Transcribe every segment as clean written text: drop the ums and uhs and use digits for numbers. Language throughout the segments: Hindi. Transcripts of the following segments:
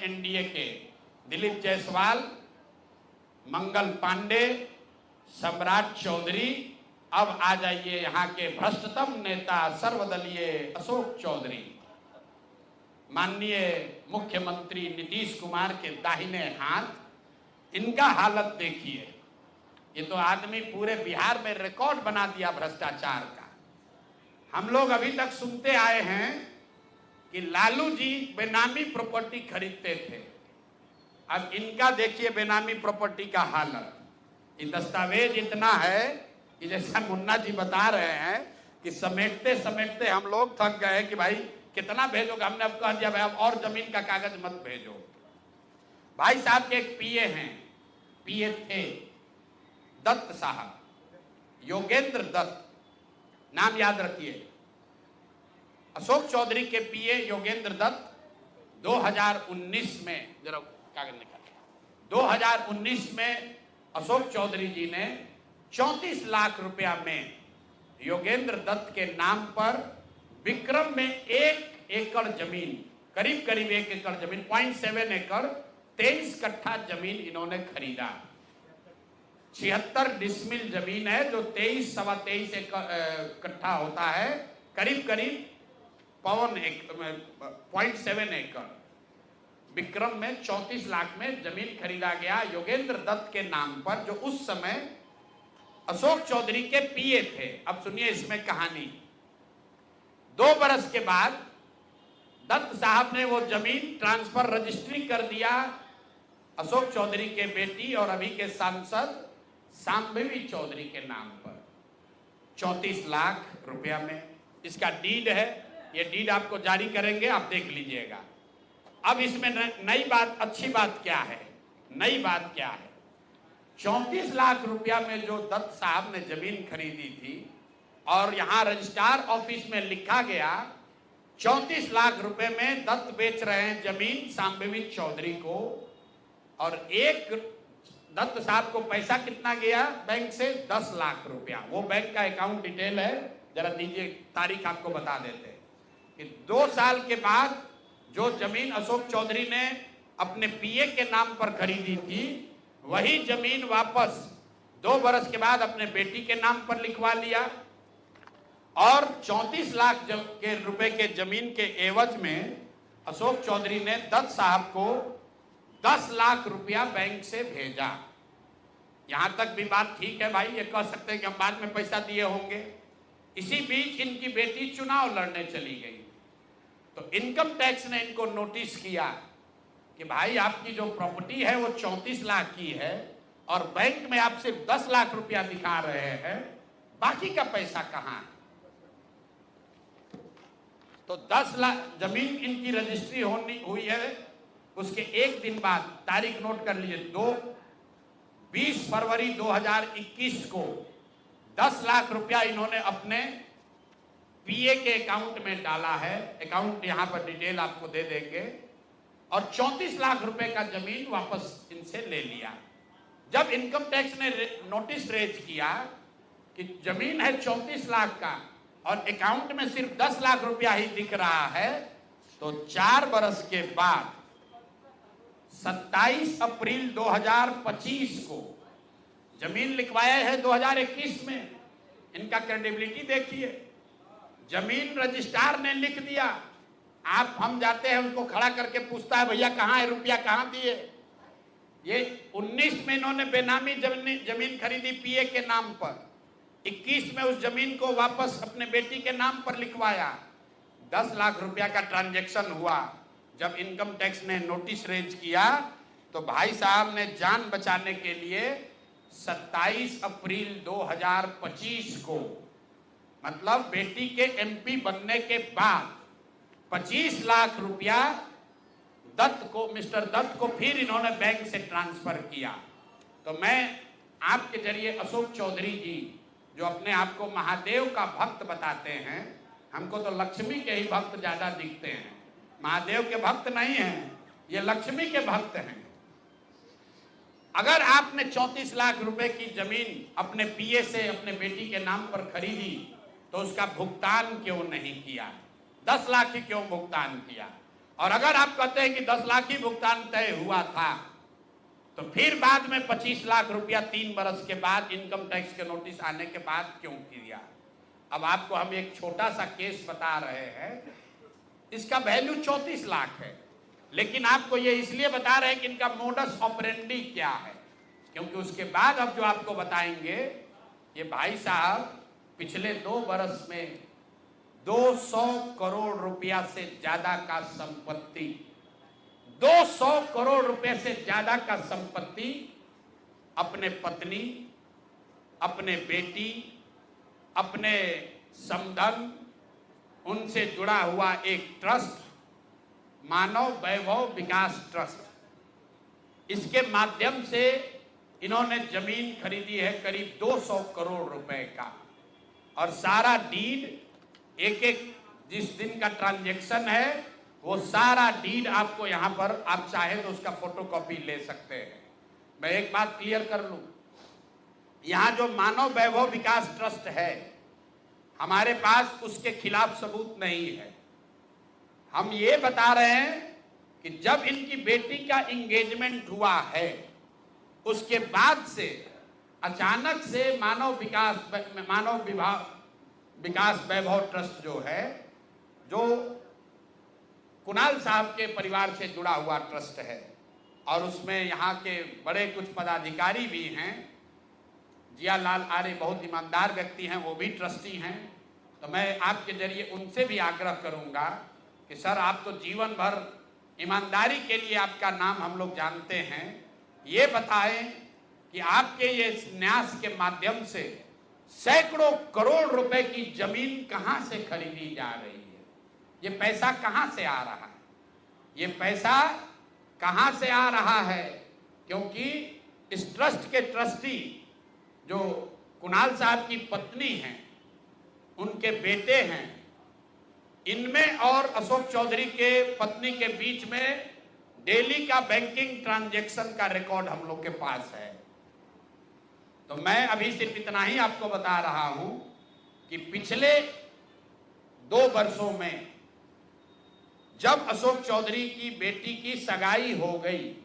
एनडीए के दिलीप जायसवाल, मंगल पांडे, सम्राट चौधरी, अब आ जाइए यहाँ के भ्रष्टतम नेता सर्वदलीय अशोक चौधरी। माननीय मुख्यमंत्री नीतीश कुमार के दाहिने हाथ, इनका हालत देखिए। ये तो आदमी पूरे बिहार में रिकॉर्ड बना दिया भ्रष्टाचार का। हम लोग अभी तक सुनते आए हैं कि लालू जी बेनामी प्रॉपर्टी खरीदते थे। अब इनका देखिए बेनामी प्रॉपर्टी का हालत। ये दस्तावेज इतना है कि जैसा मुन्ना जी बता रहे हैं कि समेटते समेटते हम लोग थक गए कि भाई कितना भेजोगे। हमने अब कह दिया भाई अब और जमीन का कागज मत भेजो। भाई साहब के एक पीए हैं, पीए थे दत्त साहब, योगेंद्र दत्त, नाम याद रखिए। अशोक चौधरी के पीए योगेंद्र दत्त 2019 में, जरा कागज निकालिए, 2019 में अशोक चौधरी जी ने 34 लाख रुपया में योगेंद्र दत्त के नाम पर विक्रम में 1 एकड़ जमीन, करीब करीब 1 एकड़ जमीन, 0.7 एकड़, 23 कट्ठा जमीन इन्होंने खरीदा। 76 डिसमिल जमीन है जो 23 सवा 23 कट्ठा होता है, करीब करीब 0.7 एकड़। विक्रम में 34 लाख में जमीन खरीदा गया योगेंद्र दत्त के नाम पर, जो उस समय अशोक चौधरी के पीए थे। अब सुनिए इसमें कहानी। 2 बरस के बाद दत्त साहब ने वो जमीन ट्रांसफर रजिस्ट्री कर दिया अशोक चौधरी के बेटी और अभी के सांसद शांभवी चौधरी के नाम पर 34 लाख रुपया में। इसका डीड है, ये डीड आपको जारी करेंगे, आप देख लीजिएगा। अब इसमें नई बात, अच्छी बात क्या है, नई बात क्या है? 34 लाख रुपया में जो दत्त साहब ने जमीन खरीदी थी और यहां रजिस्ट्रार ऑफिस में लिखा गया 34 लाख रुपए में दत्त बेच रहे हैं जमीन शांभवी चौधरी को, और एक दत्त साहब को पैसा कितना गया बैंक से? 10 लाख रुपया। वो बैंक का अकाउंट डिटेल है, जरा दीजिए, तारीख आपको बता देते हैं कि 2 साल के बाद जो जमीन अशोक चौधरी ने अपने पीए के नाम पर खरीदी थी, वही जमीन वापस 2 बरस के बाद अपने बेटी के नाम पर लिखवा लिया, और 34 लाख के रुपए के जमीन के एवज में अशोक चौधरी ने दत्त साहब को 10 लाख रुपया बैंक से भेजा। यहां तक भी बात ठीक है भाई, ये कह सकते हैं कि हम बाद में पैसा दिए होंगे। इसी बीच इनकी बेटी चुनाव लड़ने चली गई, तो इनकम टैक्स ने इनको नोटिस किया कि भाई आपकी जो प्रॉपर्टी है वो 34 लाख की है और बैंक में आप सिर्फ 10 लाख रुपया दिखा रहे हैं, बाकी का पैसा कहां है? तो 10 लाख जमीन इनकी रजिस्ट्री हुई है। उसके एक दिन बाद, तारीख नोट कर लीजिए, 20 फरवरी 2021 को 10 लाख रुपया इन्होंने अपने पीए के अकाउंट में डाला है। अकाउंट यहां पर डिटेल आपको दे देंगे, और 34 लाख रुपए का जमीन वापस इनसे ले लिया। जब इनकम टैक्स ने नोटिस रेज किया कि जमीन है 34 लाख का और अकाउंट में सिर्फ 10 लाख रुपया ही दिख रहा है, तो 4 बरस के बाद 27 अप्रैल 2025 को जमीन लिखवाया है 2021 में। इनका क्रेडिबिलिटी देखिए, जमीन रजिस्ट्रार ने लिख दिया, आप हम जाते हैं उनको खड़ा करके पूछता है भैया कहाँ है रुपया, कहाँ दिए? ये 19 में इन्होंने बेनामी जमीन खरीदी पीए के नाम पर, 21 में उस जमीन को वापस अपने बेटी के नाम पर लिखवाया। 10 लाख रुपया का ट्रांजैक्शन हुआ। जब इनकम टैक्स ने नोटिस रेज किया तो भाई साहब ने जान बचाने के लिए 27 अप्रैल 2025 को, मतलब बेटी के एमपी बनने के बाद 25 लाख रुपया दत्त को, मिस्टर दत्त को फिर इन्होंने बैंक से ट्रांसफर किया। तो मैं आपके जरिए अशोक चौधरी जी, जो अपने आप को महादेव का भक्त बताते हैं, हमको तो लक्ष्मी के ही भक्त ज्यादा दिखते हैं, महादेव के भक्त नहीं हैं, ये लक्ष्मी के भक्त हैं। अगर आपने 34 लाख रुपए की जमीन अपने पीए से अपने बेटी के नाम पर खरीदी तो उसका भुगतान क्यों नहीं किया? 10 लाख ही क्यों भुगतान किया? और अगर आप कहते हैं कि 10 लाख ही भुगतान तय हुआ था, तो फिर बाद में 25 लाख रुपया 3 बरस के बाद इनकम टैक्स के नोटिस आने के बाद क्यों किया? अब आपको हम एक छोटा सा केस बता रहे हैं, इसका वैल्यू 34 लाख है, लेकिन आपको ये इसलिए बता रहे हैं कि इनका मोडस ऑपरेंडी क्या है, क्योंकि उसके बाद अब जो आपको बताएंगे, ये भाई साहब पिछले 2 बरस में 200 करोड़ रुपया से ज्यादा का संपत्ति, 200 करोड़ रुपए से ज्यादा का संपत्ति अपने पत्नी, अपने बेटी, अपने समधन, उनसे जुड़ा हुआ एक ट्रस्ट, मानव वैभव विकास ट्रस्ट, इसके माध्यम से इन्होंने जमीन खरीदी है करीब 200 करोड़ रुपए का। और सारा डीड, एक एक जिस दिन का ट्रांजैक्शन है, वो सारा डीड आपको यहां पर, आप चाहे तो उसका फोटोकॉपी ले सकते हैं। मैं एक बात क्लियर कर लूं, यहां जो मानव वैभव विकास ट्रस्ट है, हमारे पास उसके खिलाफ सबूत नहीं है। हम ये बता रहे हैं कि जब इनकी बेटी का एंगेजमेंट हुआ है, उसके बाद से अचानक से मानव विकास वैभव ट्रस्ट जो है, जो कुणाल साहब के परिवार से जुड़ा हुआ ट्रस्ट है, और उसमें यहाँ के बड़े कुछ पदाधिकारी भी हैं, जियालाल आर्य बहुत ईमानदार व्यक्ति हैं, वो भी ट्रस्टी हैं। तो मैं आपके जरिए उनसे भी आग्रह करूंगा कि सर, आप तो जीवन भर ईमानदारी के लिए आपका नाम हम लोग जानते हैं, ये बताएं कि आपके ये न्यास के माध्यम से सैकड़ों करोड़ रुपए की जमीन कहां से खरीदी जा रही है, ये पैसा कहां से आ रहा है, ये पैसा कहां से आ रहा है? क्योंकि इस ट्रस्ट के ट्रस्टी जो कुणाल साहब की पत्नी हैं, उनके बेटे हैं, इनमें और अशोक चौधरी के पत्नी के बीच में डेली का बैंकिंग ट्रांजैक्शन का रिकॉर्ड हम लोग के पास है। तो मैं अभी सिर्फ इतना ही आपको बता रहा हूं कि पिछले 2 वर्षों में जब अशोक चौधरी की बेटी की सगाई हो गई,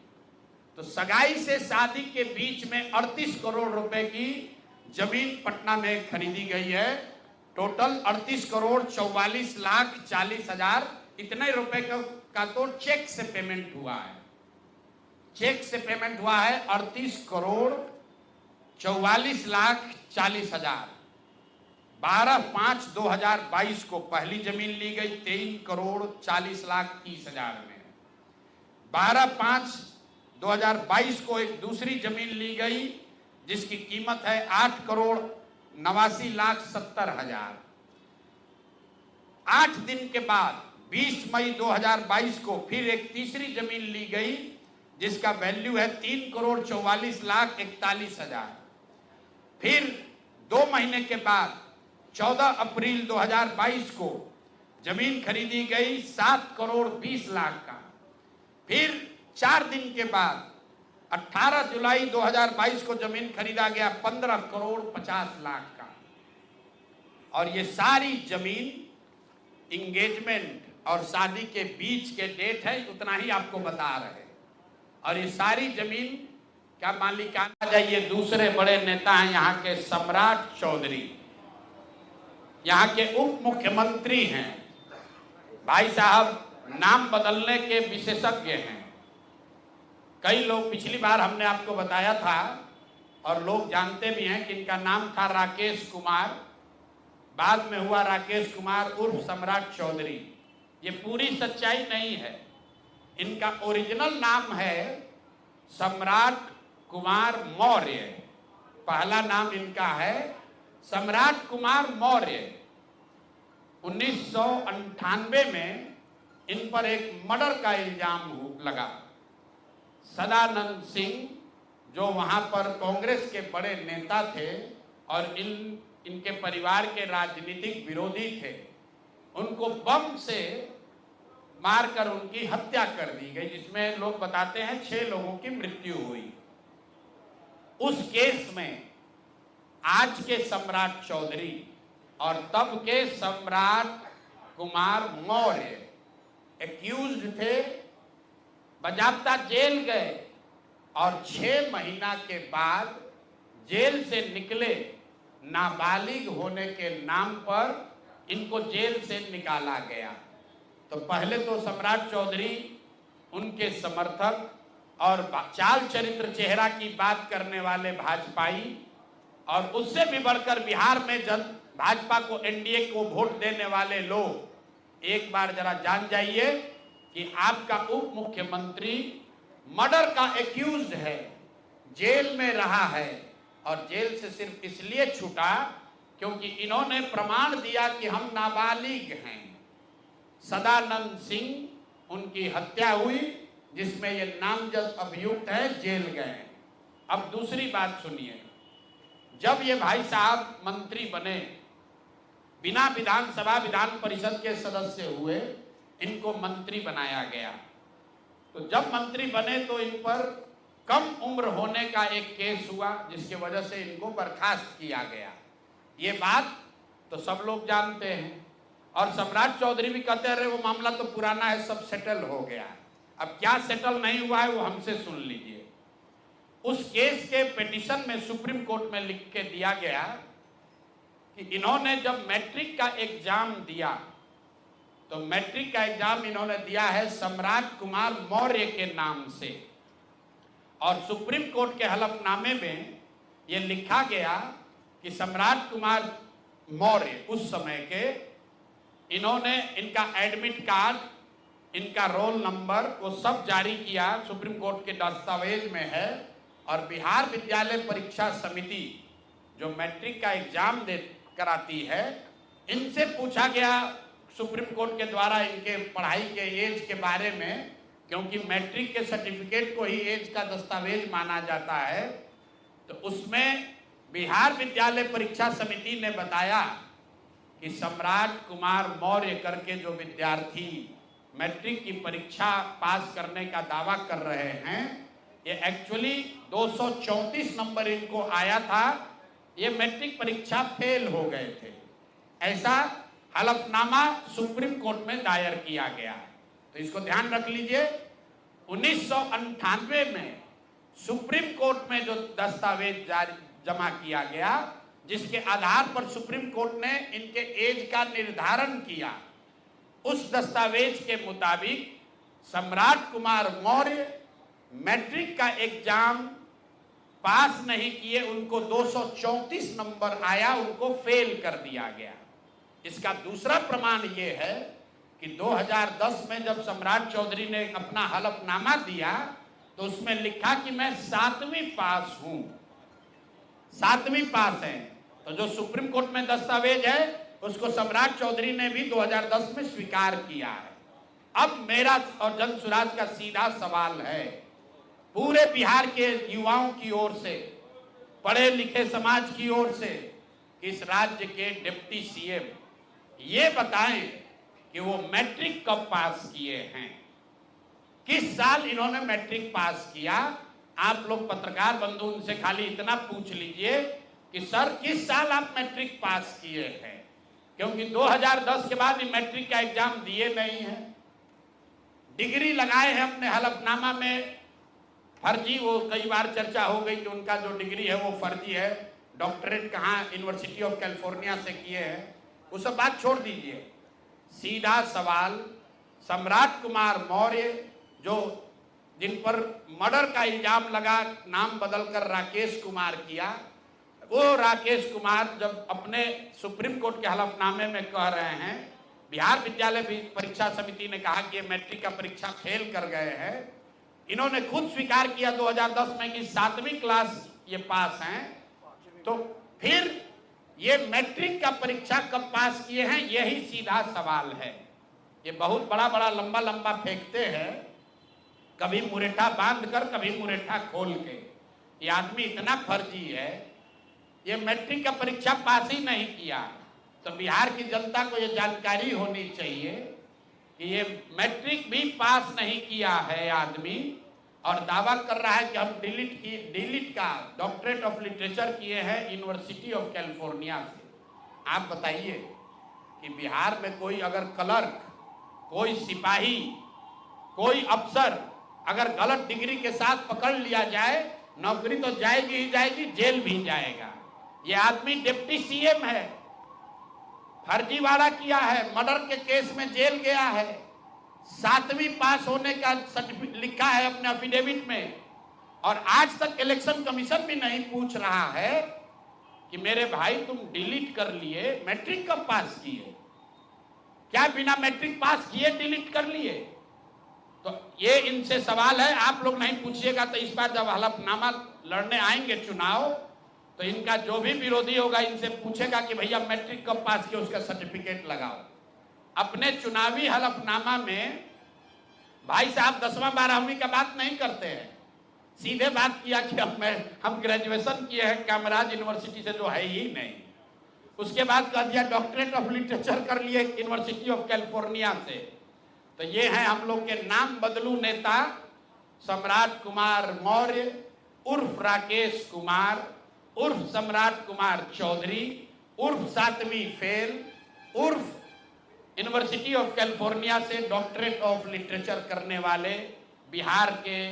तो सगाई से शादी के बीच में 38 करोड़ रुपए की जमीन पटना में खरीदी गई है। टोटल 38 करोड़ 44 लाख 40 हजार इतने रुपए का तो चेक से पेमेंट हुआ है। चेक से पेमेंट हुआ है 38 करोड़ 44 लाख 40 हजार। 12/5/2022 को पहली जमीन ली गई 23 करोड़ 40 लाख 30 हजार में। 12/5/2022 को एक दूसरी जमीन ली गई जिसकी कीमत है 8 करोड़ 89 लाख 70 हजार। 8 दिन के बाद 20 मई 2022 को फिर एक तीसरी जमीन ली गई जिसका वैल्यू है 3 करोड़ 44 लाख 41 हजार। फिर 2 महीने के बाद 14 अप्रैल 2022 को जमीन खरीदी गई 7 करोड़ 20 लाख का। फिर 4 दिन के बाद 18 जुलाई 2022 को जमीन खरीदा गया 15 करोड़ 50 लाख का। और ये सारी जमीन इंगेजमेंट और शादी के बीच के डेट है, उतना ही आपको बता रहे हैं। और ये सारी जमीन क्या मालिकाना जाइए, दूसरे बड़े नेता हैं यहाँ के सम्राट चौधरी, यहाँ के उप मुख्यमंत्री हैं, भाई साहब नाम बदलने के विशेषज्ञ हैं। कई लोग, पिछली बार हमने आपको बताया था और लोग जानते भी हैं कि इनका नाम था राकेश कुमार, बाद में हुआ राकेश कुमार उर्फ सम्राट चौधरी। ये पूरी सच्चाई नहीं है, इनका ओरिजिनल नाम है सम्राट कुमार मौर्य। पहला नाम इनका है सम्राट कुमार मौर्य। 1998 में इन पर एक मर्डर का इल्जाम लगा। सदानंद सिंह जो वहां पर कांग्रेस के बड़े नेता थे और इनके परिवार के राजनीतिक विरोधी थे, उनको बम से मारकर उनकी हत्या कर दी गई, जिसमें लोग बताते हैं 6 लोगों की मृत्यु हुई। उस केस में आज के सम्राट चौधरी और तब के सम्राट कुमार मौर्य एक्यूज्ड थे, बजाबता जेल गए और 6 महीना के बाद जेल से निकले, नाबालिग होने के नाम पर इनको जेल से निकाला गया। तो पहले तो सम्राट चौधरी, उनके समर्थक और चाल चरित्र चेहरा की बात करने वाले भाजपाई, और उससे भी बढ़कर बिहार में भाजपा को, एनडीए को वोट देने वाले लोग एक बार जरा जान जाइए कि आपका उप मुख्यमंत्री मर्डर का एक्यूज्ड है, जेल में रहा है, और जेल से सिर्फ इसलिए छूटा क्योंकि इन्होंने प्रमाण दिया कि हम नाबालिग हैं। सदानंद सिंह, उनकी हत्या हुई, जिसमें ये नामजद अभियुक्त है, जेल गए। अब दूसरी बात सुनिए, जब ये भाई साहब मंत्री बने, बिना विधानसभा विधान परिषद के सदस्य हुए, इनको मंत्री बनाया गया। तो जब मंत्री बने तो इन पर कम उम्र होने का एक केस हुआ, जिसकी वजह से इनको बर्खास्त किया गया। ये बात तो सब लोग जानते हैं, और सम्राट चौधरी भी कहते रहे वो मामला तो पुराना है, सब सेटल हो गया। अब क्या सेटल नहीं हुआ है वो हमसे सुन लीजिए। उस केस के पिटीशन में सुप्रीम कोर्ट में लिख के दिया गया कि इन्होंने जब मैट्रिक का एग्जाम दिया, तो मैट्रिक का एग्जाम इन्होंने दिया है सम्राट कुमार मौर्य के नाम से, और सुप्रीम कोर्ट के हलफनामे में यह लिखा गया कि सम्राट कुमार मौर्य उस समय के, इन्होंने इनका एडमिट कार्ड, इनका रोल नंबर, वो सब जारी किया, सुप्रीम कोर्ट के दस्तावेज में है। और बिहार विद्यालय परीक्षा समिति जो मैट्रिक का एग्जाम दे कराती है, इनसे पूछा गया सुप्रीम कोर्ट के द्वारा इनके पढ़ाई के एज के बारे में, क्योंकि मैट्रिक के सर्टिफिकेट को ही एज का दस्तावेज माना जाता है। तो उसमें बिहार विद्यालय परीक्षा समिति ने बताया कि सम्राट कुमार मौर्य करके जो विद्यार्थी मैट्रिक की परीक्षा पास करने का दावा कर रहे हैं, ये एक्चुअली 234 नंबर इनको आया था, ये मैट्रिक परीक्षा फेल हो गए थे। ऐसा हलफनामा सुप्रीम कोर्ट में दायर किया गया। तो इसको ध्यान रख लीजिए, 1998 में सुप्रीम कोर्ट में जो दस्तावेज जमा किया गया, जिसके आधार पर सुप्रीम कोर्ट ने इनके एज का निर्धारण किया, उस दस्तावेज के मुताबिक सम्राट कुमार मौर्य मैट्रिक का एग्जाम पास नहीं किए, उनको 234 नंबर आया, उनको फेल कर दिया गया। इसका दूसरा प्रमाण यह है कि 2010 में जब सम्राट चौधरी ने अपना हलफनामा दिया, तो उसमें लिखा कि मैं 7वीं पास हूं, 7वीं पास है। तो जो सुप्रीम कोर्ट में दस्तावेज है, उसको सम्राट चौधरी ने भी 2010 में स्वीकार किया है। अब मेरा और जन सुराज का सीधा सवाल है, पूरे बिहार के युवाओं की ओर से, पढ़े लिखे समाज की ओर से, कि इस राज्य के डिप्टी सीएम ये बताएं कि वो मैट्रिक कब पास किए हैं, किस साल इन्होंने मैट्रिक पास किया। आप लोग पत्रकार बंधु उनसे खाली इतना पूछ लीजिए कि सर किस साल आप मैट्रिक पास किए हैं, क्योंकि 2010 के बाद मैट्रिक का एग्जाम दिए नहीं है। डिग्री लगाए हैं अपने हलफनामा में, फर्जी, वो कई बार चर्चा हो गई कि उनका जो डिग्री है वो फर्जी है, डॉक्टरेट कहाँ यूनिवर्सिटी ऑफ कैलिफोर्निया से किए हैं, वो सब बात छोड़ दीजिए। सीधा सवाल, सम्राट कुमार मौर्य जो जिन पर मर्डर का इल्जाम लगा, नाम बदलकर राकेश कुमार किया, वो राकेश कुमार जब अपने सुप्रीम कोर्ट के हलफनामे में कह रहे हैं, बिहार विद्यालय परीक्षा समिति ने कहा कि ये मैट्रिक का परीक्षा फेल कर गए हैं, इन्होंने खुद स्वीकार किया 2010 में कि 7वीं क्लास ये पास हैं, तो फिर ये मैट्रिक का परीक्षा कब पास किए हैं, यही सीधा सवाल है। ये बहुत बड़ा बड़ा लंबा लंबा फेंकते हैं, कभी मुरेठा बांध कर, कभी मुरेठा खोल के। ये आदमी इतना फर्जी है, ये मैट्रिक का परीक्षा पास ही नहीं किया। तो बिहार की जनता को ये जानकारी होनी चाहिए कि ये मैट्रिक भी पास नहीं किया है आदमी, और दावा कर रहा है कि हम डिलीट का डॉक्टरेट ऑफ लिटरेचर किए हैं यूनिवर्सिटी ऑफ कैलिफोर्निया से। आप बताइए कि बिहार में कोई अगर क्लर्क, कोई सिपाही, कोई अफसर अगर गलत डिग्री के साथ पकड़ लिया जाए, नौकरी तो जाएगी ही जाएगी, जेल भी जाएगा। ये आदमी डिप्टी सीएम है, फर्जीवाड़ा किया है, मर्डर के केस में जेल गया है, 7वीं पास होने का सर्टिफिकेट लिखा है अपने एफिडेविट में, और आज तक इलेक्शन कमीशन भी नहीं पूछ रहा है कि मेरे भाई तुम डिलीट कर लिए, मैट्रिक कब पास किए? क्या बिना मैट्रिक पास किए डिलीट कर लिए? तो ये इनसे सवाल है, आप लोग नहीं पूछिएगा तो इस बार जब हलफनामा लड़ने आएंगे चुनाव, तो इनका जो भी विरोधी होगा इनसे पूछेगा कि भैया मैट्रिक कब पास किया, उसका सर्टिफिकेट लगाओ। अपने चुनावी हलफनामा में भाई साहब 10वां 12वीं का बात नहीं करते हैं, सीधे बात किया कि हम ग्रेजुएशन किए हैं कामराज यूनिवर्सिटी से, जो है ही नहीं। उसके बाद कह दिया डॉक्टरेट ऑफ लिटरेचर कर लिए यूनिवर्सिटी ऑफ कैलिफोर्निया से। तो ये है हम लोग के नाम बदलू नेता सम्राट कुमार मौर्य उर्फ राकेश कुमार उर्फ सम्राट कुमार चौधरी उर्फ 7वीं फेल उर्फ यूनिवर्सिटी ऑफ कैलिफोर्निया से डॉक्टरेट ऑफ लिटरेचर करने वाले बिहार के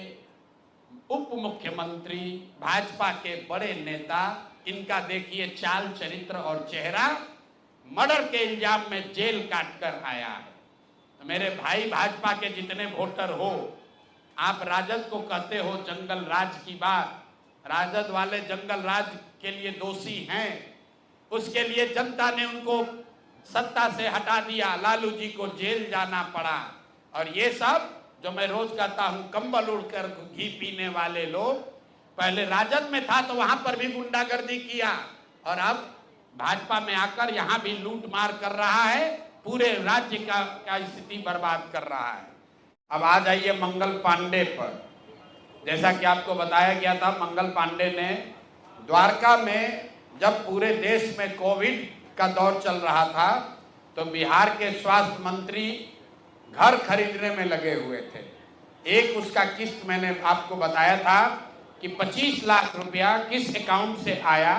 उप मुख्यमंत्री, भाजपा के बड़े नेता। इनका देखिए चाल चरित्र और चेहरा, मर्डर के इल्जाम में जेल काट कर आया है। तो मेरे भाई भाजपा के जितने वोटर हो, आप राजद को कहते हो जंगल राज की बात, राजद वाले जंगल राज के लिए दोषी हैं, उसके लिए जनता ने उनको सत्ता से हटा दिया, लालू जी को जेल जाना पड़ा। और ये सब जो मैं रोज कहता हूं, कंबल उड़कर घी पीने वाले लोग, पहले राजद में था तो वहां पर भी गुंडागर्दी किया, और अब भाजपा में आकर यहां भी लूट मार कर रहा है, पूरे राज्य का स्थिति बर्बाद कर रहा है। अब आ जाइए मंगल पांडे पर। जैसा कि आपको बताया गया था, मंगल पांडे ने द्वारका में जब पूरे देश में कोविड का दौर चल रहा था, तो बिहार के स्वास्थ्य मंत्री घर खरीदने में लगे हुए थे। एक उसका किस्त मैंने आपको बताया था कि 25 लाख रुपया किस अकाउंट से आया,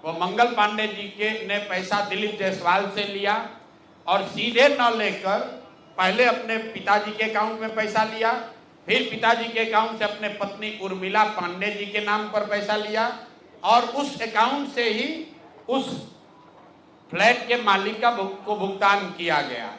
वो मंगल पांडे जी के ने पैसा दिलीप जायसवाल से लिया, और सीधे न लेकर पहले अपने पिताजी के अकाउंट में पैसा लिया, फिर पिताजी के अकाउंट से अपने पत्नी उर्मिला पांडे जी के नाम पर पैसा लिया, और उस अकाउंट से ही उस फ्लैट के मालिक को भुगतान किया गया।